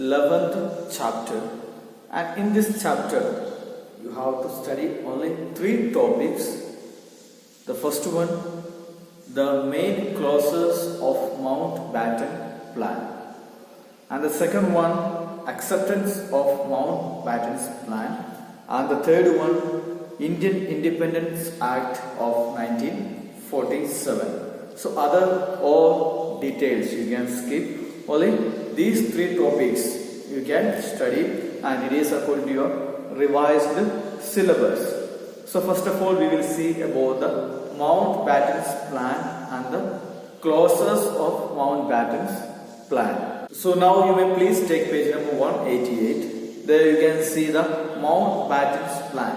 11th chapter, and in this chapter you have to study only 3 topics. The first one, the main clauses of Mountbatten Plan, and the second one, acceptance of Mountbatten's plan, and the third one, Indian Independence Act of 1947. So other all details you can skip. Only these 3 topics you can study, and it is according to your revised syllabus. So first of all, we will see about the Mountbatten's plan and the clauses of Mountbatten's plan. So now you may please take page number 188. There you can see the Mountbatten's plan.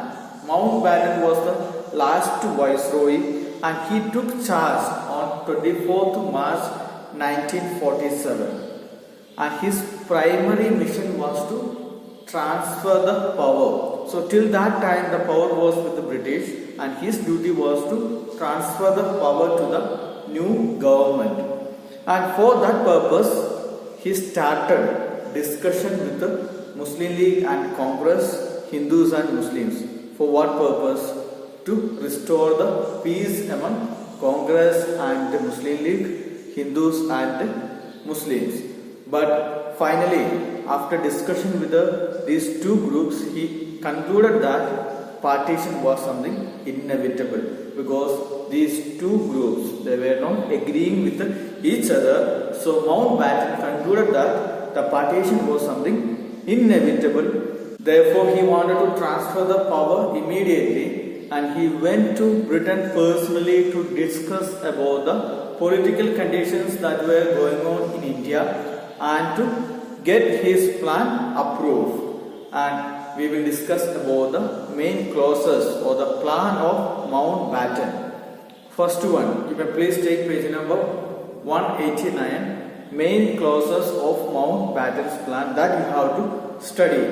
Mountbatten was the last viceroy, and he took charge on 24th March 1947. And his primary mission was to transfer the power. So till that time the power was with the British, and his duty was to transfer the power to the new government. And for that purpose he started discussion with the Muslim League and Congress, Hindus and Muslims. For what purpose? To restore the peace among Congress and the Muslim League, Hindus and Muslims. But finally, after discussion with these 2 groups, he concluded that partition was something inevitable, because these 2 groups, they were not agreeing with each other. So Mountbatten concluded that the partition was something inevitable. Therefore, he wanted to transfer the power immediately, and he went to Britain personally to discuss about the political conditions that were going on in India and to get his plan approved. And we will discuss about the main clauses or the plan of Mountbatten. First one, you may please take page number 189, main clauses of Mountbatten's plan that you have to study.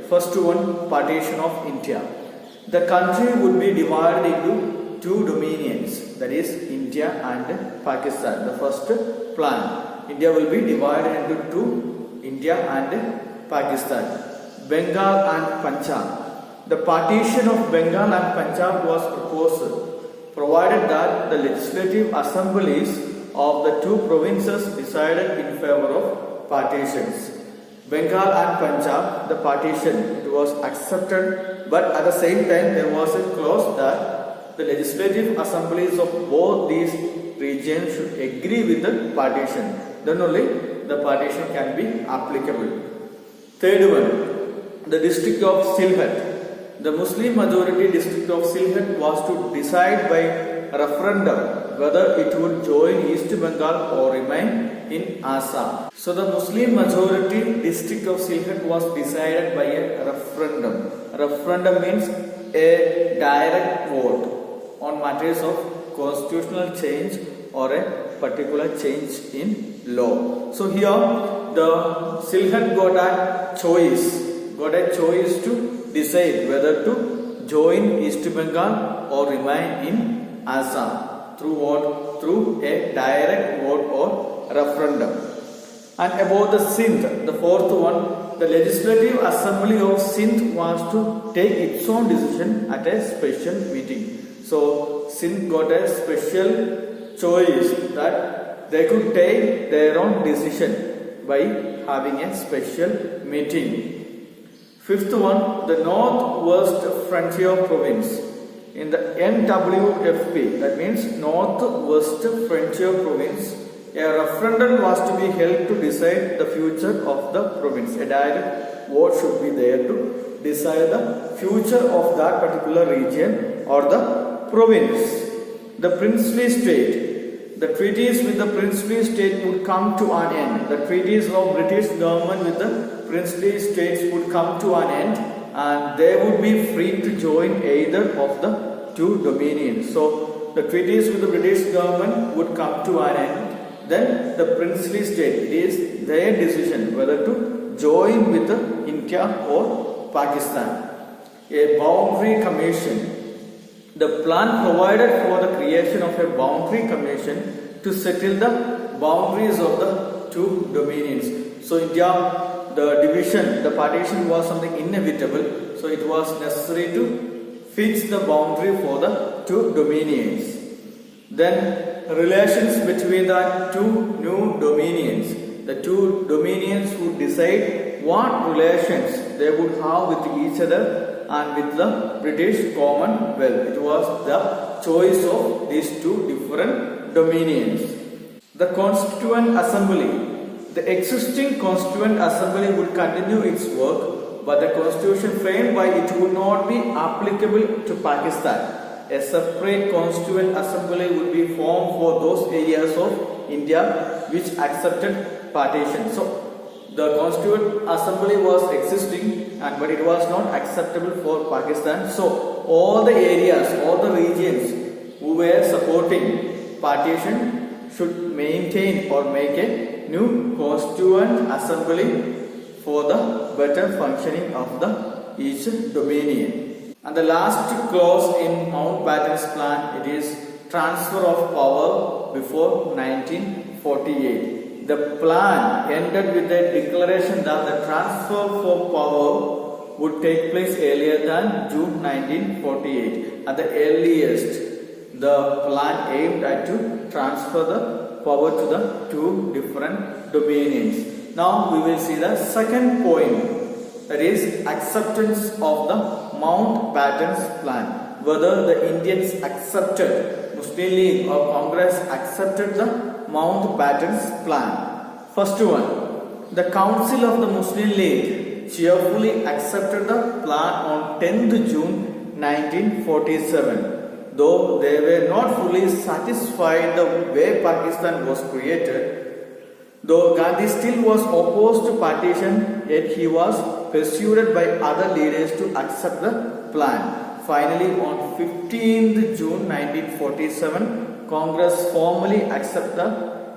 First one, partition of India. The country would be divided into 2 dominions, that is India and Pakistan. The first plan, India will be divided into 2, India and Pakistan. Bengal and Punjab. The partition of Bengal and Punjab was proposed, provided that the legislative assemblies of the 2 provinces decided in favor of partitions. Bengal and Punjab, the partition, it was accepted, but at the same time there was a clause that the legislative assemblies of both these regions should agree with the partition. Then only the partition can be applicable. Third one, the district of Sylhet. The Muslim majority district of Sylhet was to decide by referendum whether it would join East Bengal or remain in Assam. So the Muslim majority district of Sylhet was decided by a referendum. Referendum means a direct vote on matters of constitutional change or a particular change in law. So here the Sylhet got a choice to decide whether to join East Bengal or remain in Assam through what? Through a direct vote or referendum. And about the Sindh, the fourth one, the Legislative Assembly of Sindh was to take its own decision at a special meeting. So Sindh got a special choice that they could take their own decision by having a special meeting. Fifth one, the North-West Frontier Province. In the NWFP, that means North-West Frontier Province, a referendum was to be held to decide the future of the province. A direct vote should be there to decide the future of that particular region or the province. The princely state. The treaties with the princely state would come to an end. The treaties of British government with the princely states would come to an end, and they would be free to join either of the 2 dominions. So the treaties with the British government would come to an end. Then the princely state, it is their decision whether to join with India or Pakistan. A boundary commission. The plan provided for the creation of a boundary commission to settle the boundaries of the 2 dominions. So India, the division, the partition was something inevitable, so it was necessary to fix the boundary for the two dominions. Then relations between the two new dominions. The two dominions would decide what relations they would have with each other and with the British Commonwealth. It was the choice of these two different dominions. The Constituent Assembly. The existing Constituent Assembly would continue its work, but the constitution framed by it would not be applicable to Pakistan. A separate Constituent Assembly would be formed for those areas of India which accepted partition. So, the Constituent Assembly was existing, but it was not acceptable for Pakistan. So, all the areas, all the regions who were supporting partition should maintain or make a new Constituent Assembly for the better functioning of the each dominion. And the last clause in Mountbatten's plan, it is transfer of power before 1948. The plan ended with a declaration that the transfer for power would take place earlier than June 1948. At the earliest, the plan aimed at to transfer the power to the two different dominions. Now we will see the second point, that is acceptance of the Mountbatten's plan. Whether the Indians accepted, Muslim League or Congress accepted the Mountbatten's plan. First one, the Council of the Muslim League cheerfully accepted the plan on 10th June 1947. Though they were not fully satisfied the way Pakistan was created, though Gandhi still was opposed to partition, yet he was persuaded by other leaders to accept the plan. Finally, on 15th June 1947, Congress formally accepted the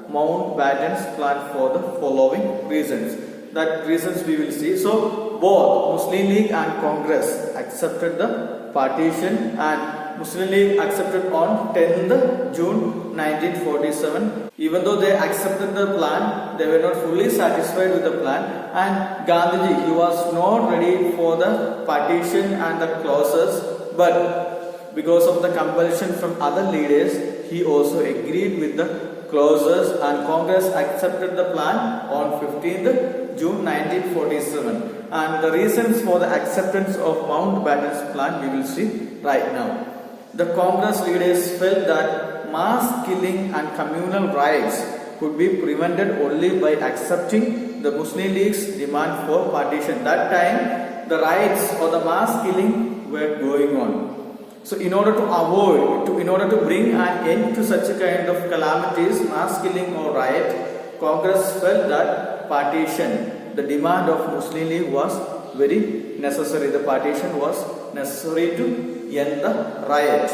Mountbatten's plan for the following reasons. That reasons we will see. So, both Muslim League and Congress accepted the partition, and Muslim League accepted on 10th June 1947. Even though they accepted the plan, they were not fully satisfied with the plan, and Gandhiji, he was not ready for the partition and the clauses, but because of the compulsion from other leaders, he also agreed with the clauses, and Congress accepted the plan on 15th June 1947. And the reasons for the acceptance of Mountbatten's plan we will see right now. The Congress leaders felt that mass killing and communal riots could be prevented only by accepting the Muslim League's demand for partition. That time, the riots or the mass killing were going on. So, in order to bring an end to such a kind of calamities, mass killing or riot, Congress felt that partition, the demand of Muslim League was very necessary. The partition was necessary to end the riot.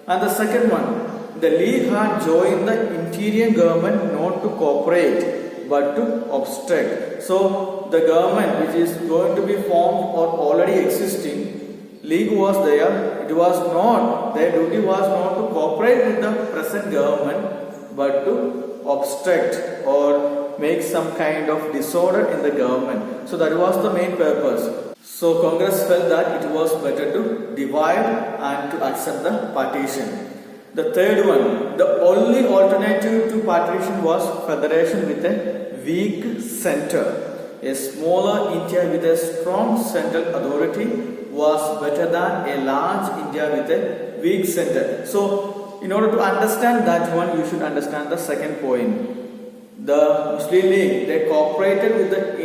And the second one, the League had joined the interior government not to cooperate but to obstruct. So the government which is going to be formed or already existing, League was there. It was not, their duty was not to cooperate with the present government but to obstruct or make some kind of disorder in the government. So that was the main purpose. So Congress felt that it was better to divide and to accept the partition. The third one, the only alternative to partition was federation with a weak center. A smaller India with a strong central authority was better than a large India with a weak center. So, in order to understand that one, you should understand the second point. The Muslim League, they cooperated with the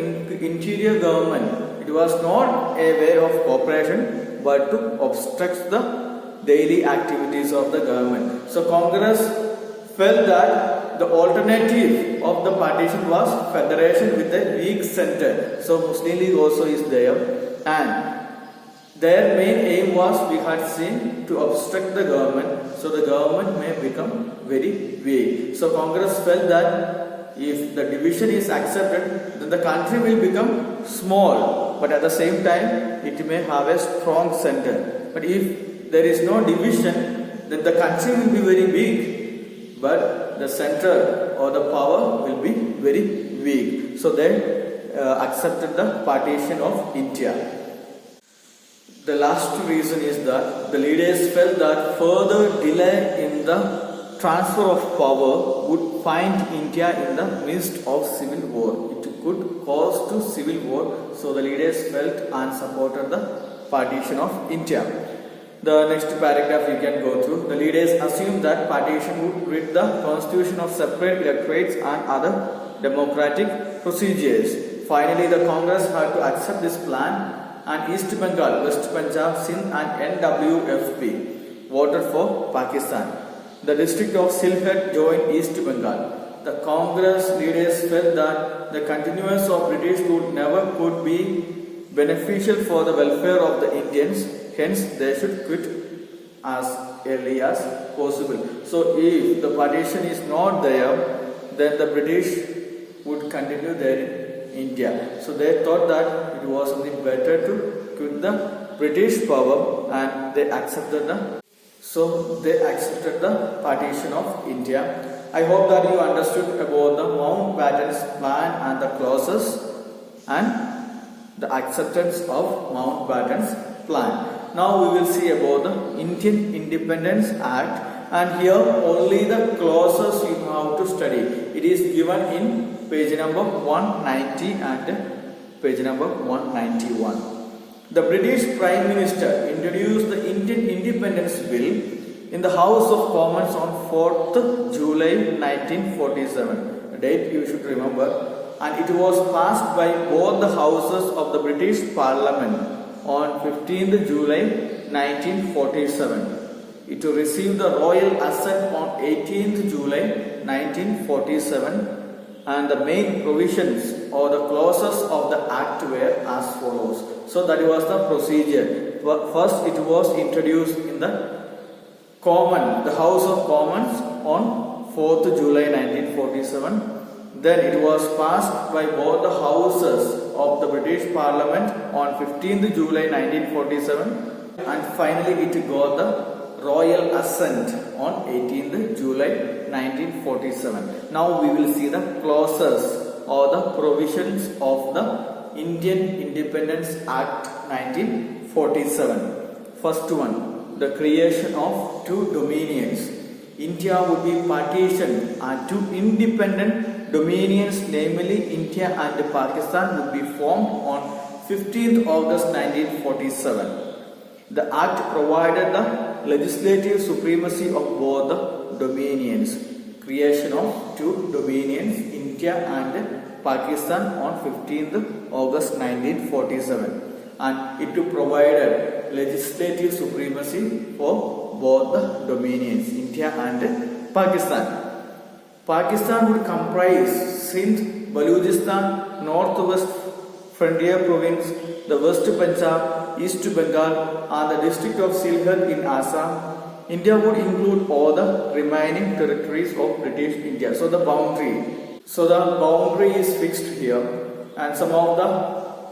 interior government. It was not a way of cooperation, but to obstruct the daily activities of the government. So, Congress felt that the alternative of the partition was federation with a weak center. So, Muslim League also is there, and their main aim was, we had seen, to obstruct the government, so the government may become very weak. So Congress felt that if the division is accepted, then the country will become small, but at the same time it may have a strong center. But if there is no division, then the country will be very big, but the center or the power will be very weak. So then accepted the partition of India. The last reason is that the leaders felt that further delay in the transfer of power would find India in the midst of civil war. It could cause to civil war, so the leaders felt and supported the partition of India. The next paragraph you can go through. The leaders assumed that partition would rid the constitution of separate electorates and other democratic procedures. Finally, the Congress had to accept this plan, and East Bengal, West Punjab, Sindh and NWFP voted for Pakistan. The district of Sylhet joined East Bengal. The Congress leaders felt that the continuance of British rule never could be beneficial for the welfare of the Indians, hence they should quit as early as possible. So if the partition is not there, then the British would continue there in India. So they thought that it was something better to quit the British power, and they accepted the partition of India. I hope that you understood about the Mountbatten's plan and the clauses and the acceptance of Mountbatten's plan. Now we will see about the Indian Independence Act, and here only the clauses you have to study. It is given in page number 190 and page number 191. The British Prime Minister introduced the Indian Independence Bill in the House of Commons on 4th July 1947. The date you should remember. And it was passed by both the houses of the British Parliament on 15th July 1947. It received the royal assent on 18th July 1947. And the main provisions or the clauses of the Act were as follows. So that was the procedure. First, it was introduced in the the House of Commons on 4th July 1947. Then it was passed by both the houses of the British Parliament on 15th July 1947. And finally, it got the royal assent on 18th July 1947. Now we will see the clauses or the provisions of the Indian Independence Act 1947. First one, the creation of two dominions. India would be partitioned and two independent dominions, namely India and Pakistan, would be formed on 15th August 1947. The Act provided the legislative supremacy of both the dominions. Creation of two dominions, India and Pakistan, on 15th August 1947. And it provided legislative supremacy for both the dominions, India and Pakistan. Pakistan would comprise Sindh, Balochistan, Northwest Frontier Province, the West Punjab, East Bengal and the district of Sylhet in Assam. India would include all the remaining territories of British India. So the boundary is fixed here, and some of the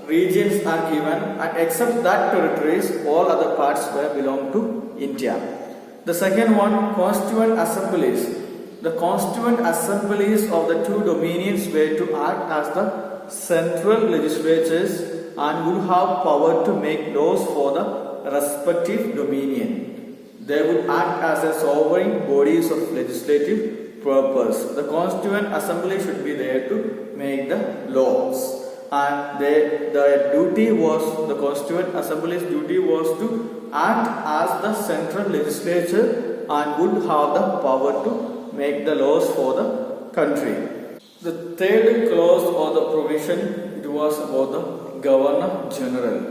regions are given, and except that territories, all other parts were belong to India. The second one, constituent assemblies. The constituent assemblies of the two dominions were to act as the central legislatures and would have power to make laws for the respective dominion. They would act as a sovereign bodies of legislative purpose. The constituent assembly should be there to make the laws, and the constituent assembly's duty was to act as the central legislature and would have the power to make the laws for the country. The third clause or the provision, it was about the Governor General.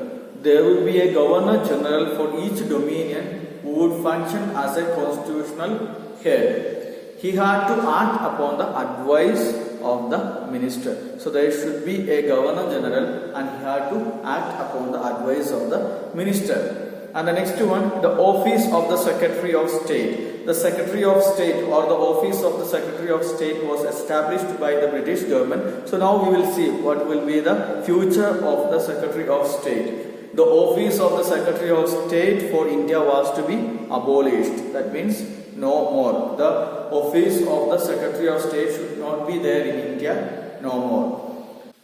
There would be a Governor General for each dominion who would function as a constitutional head. He had to act upon the advice of the minister. So there should be a Governor General and he had to act upon the advice of the minister. And the next one, the office of the Secretary of State. The Secretary of State or the office of the Secretary of State was established by the British government. So now we will see what will be the future of the Secretary of State. The office of the Secretary of State for India was to be abolished. That means no more. The office of the Secretary of State should not be there in India no more.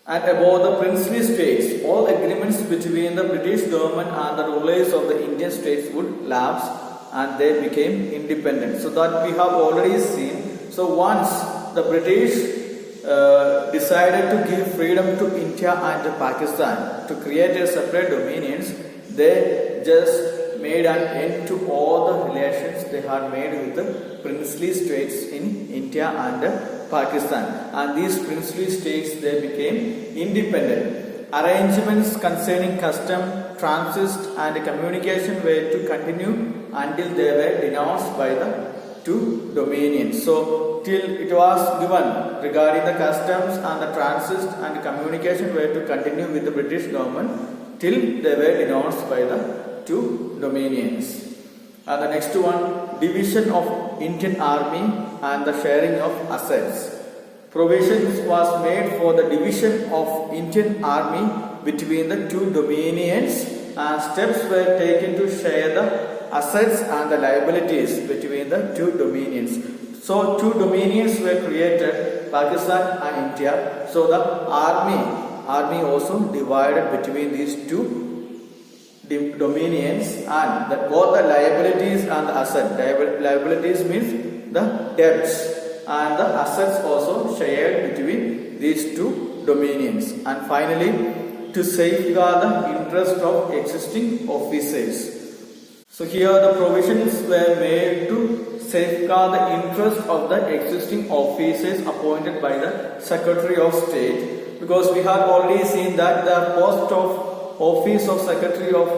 And about the princely states, all agreements between the British government and the rulers of the Indian states would lapse and they became independent. So that we have already seen. So once the British decided to give freedom to India and to Pakistan to create a separate dominions, they just made an end to all the relations they had made with the princely states in India and Pakistan, and these princely states they became independent. Arrangements concerning custom, transit and communication were to continue until they were denounced by the two dominions. So till it was given regarding the customs and the transit and communication were to continue with the British government till they were denounced by the two dominions. And the next one, division of Indian army and the sharing of assets. Provisions was made for the division of Indian army between the two dominions and steps were taken to share the assets and the liabilities between the two dominions. So two dominions were created, Pakistan and India. So the army also divided between these two dominions, and both the liabilities and the assets. Liabilities means the debts, and the assets also shared between these two dominions. And finally, to safeguard the interest of existing officers. So here the provisions were made to safeguard the interest of the existing officers appointed by the Secretary of State, because we have already seen that the post of office of Secretary of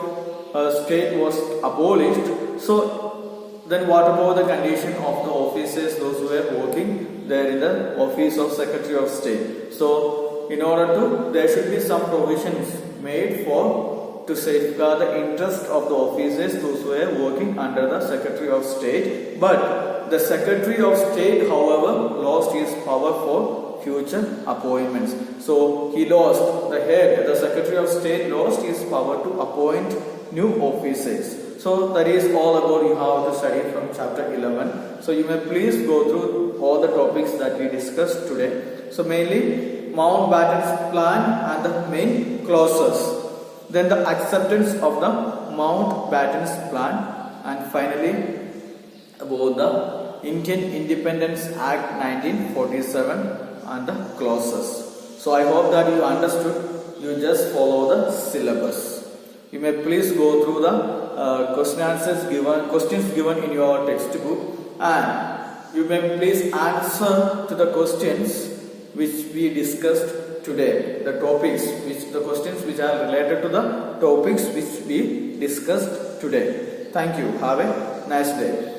State was abolished. So then what about the condition of the officers, those who were working there in the office of Secretary of State? So in order to, there should be some provisions made for to safeguard the interest of the officers, those who were working under the Secretary of State. But the Secretary of State, however, lost his power for future appointments. So he lost, the Secretary of State lost his power to appoint new officers. So that is all about you have to study from chapter 11. So you may please go through all the topics that we discussed today. So mainly Mountbatten's plan and the main clauses. Then the acceptance of the Mountbatten's plan, and finally about the Indian Independence Act 1947 and the clauses. So I hope that you understood. You just follow the syllabus. You may please go through the questions given in your textbook, and you may please answer to the questions which we discussed today. The questions which are related to the topics which we discussed today. Thank you. Have a nice day.